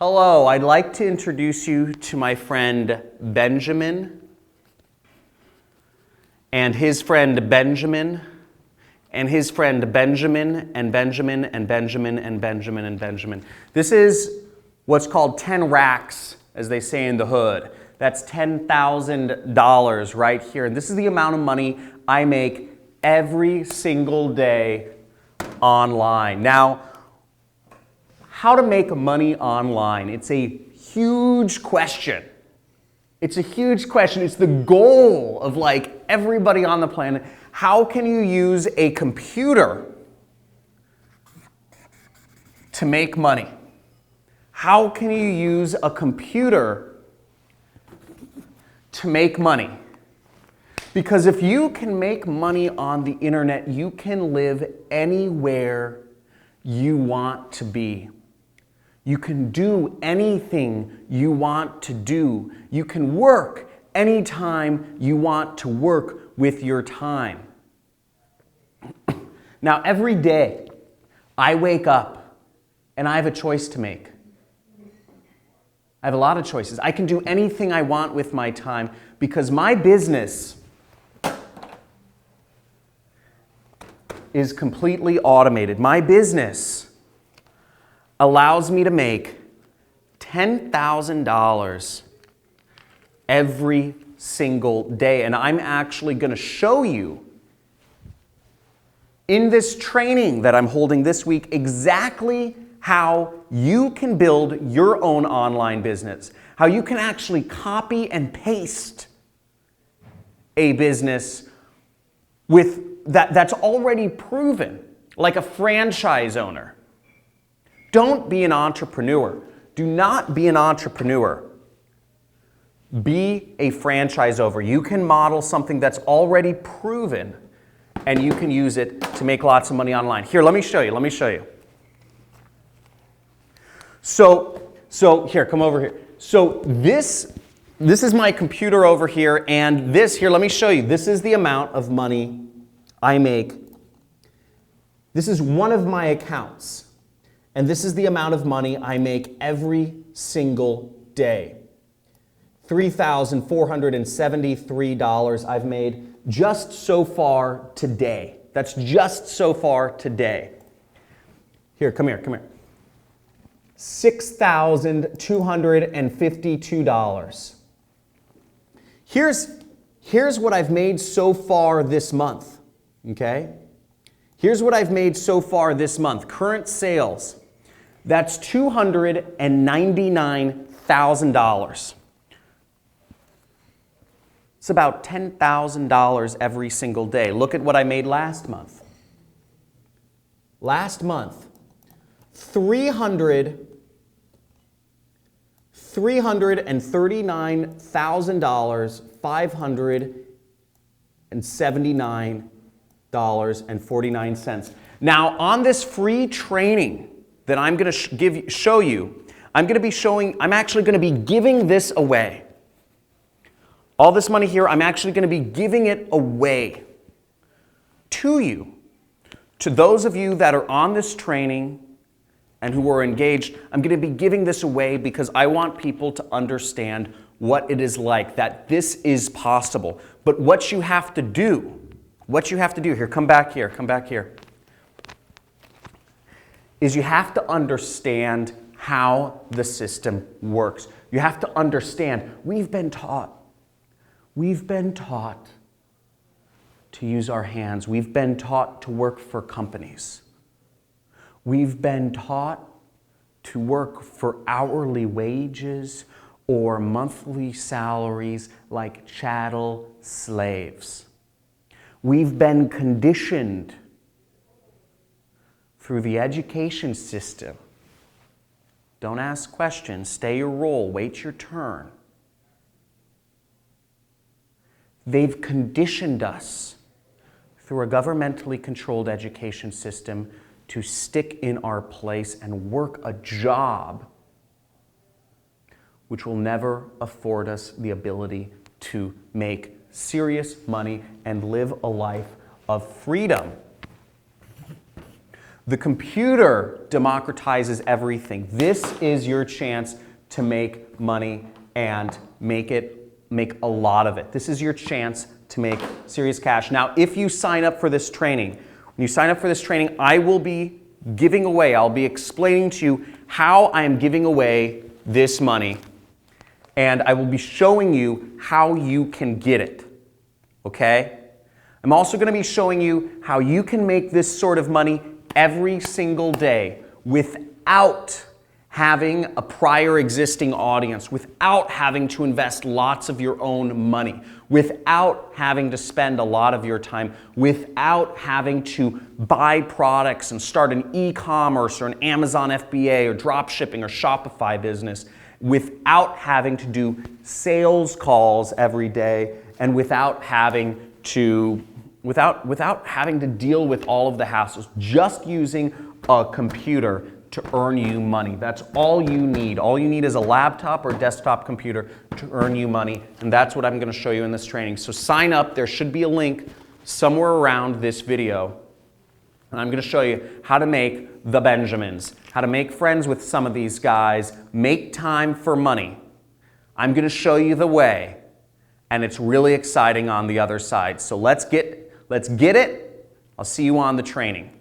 Hello, I'd like to introduce you to my friend Benjamin and his friend Benjamin and his friend Benjamin and Benjamin and Benjamin and Benjamin and Benjamin. This is what's called 10 racks, as they say in the hood. That's $10,000 right here. And this is the amount of money I make every single day online. Now, how to make money online? It's a huge question. It's a huge question. It's the goal of like everybody on the planet. How can you use a computer to make money? How can you use a computer to make money? Because if you can make money on the internet, you can live anywhere you want to be. You can do anything you want to do. You can work anytime you want to work with your time. Now, every day I wake up and I have a choice to make. I have a lot of choices. I can do anything I want with my time because my business is completely automated. My business allows me to make $10,000 every single day. And I'm actually going to show you in this training that I'm holding this week exactly how you can build your own online business, how you can actually copy and paste a business with that's already proven, like a franchise owner. Don't be an entrepreneur. Do not be an entrepreneur. Be a franchise owner. You can model something that's already proven and you can use it to make lots of money online. Here, let me show you. So here, come over here. So this is my computer over here, and this here, let me show you. This is the amount of money I make. This is one of my accounts. And this is the amount of money I make every single day. $3,473 I've made just so far today. That's just so far today. Here, come here. $6,252. Here's what I've made so far this month, okay? Here's what I've made so far this month. Current sales. That's $299,000. It's about $10,000 every single day. Look at what I made last month. Last month, $339,579.49. Now, on this free training that I'm going to show you, I'm actually going to be giving this away. All this money here, I'm actually going to be giving it away to you. To those of you that are on this training and who are engaged, I'm going to be giving this away because I want people to understand what it is like, that this is possible. But what you have to do, here, come back here, is you have to understand how the system works. You have to understand, we've been taught to use our hands. We've been taught to work for companies. We've been taught to work for hourly wages or monthly salaries like chattel slaves. We've been conditioned through the education system. Don't ask questions, stay your role, wait your turn. They've conditioned us through a governmentally controlled education system to stick in our place and work a job which will never afford us the ability to make serious money and live a life of freedom. The computer democratizes everything. This is your chance to make money and make a lot of it. This is your chance to make serious cash. Now, if you sign up for this training, when you sign up for this training, I will be giving away, I'll be explaining to you how I am giving away this money, and I will be showing you how you can get it, okay? I'm also going to be showing you how you can make this sort of money every single day without having a prior existing audience, without having to invest lots of your own money, without having to spend a lot of your time, without having to buy products and start an e-commerce or an Amazon FBA or drop shipping or Shopify business, without having to do sales calls every day, and without having to deal with all of the hassles, just using a computer to earn you money. That's all you need. All you need is a laptop or desktop computer to earn you money, and that's what I'm going to show you in this training. So sign up. There should be a link somewhere around this video, and I'm going to show you how to make the Benjamins, how to make friends with some of these guys, make time for money. I'm going to show you the way, and it's really exciting on the other side. So let's get it. I'll see you on the training.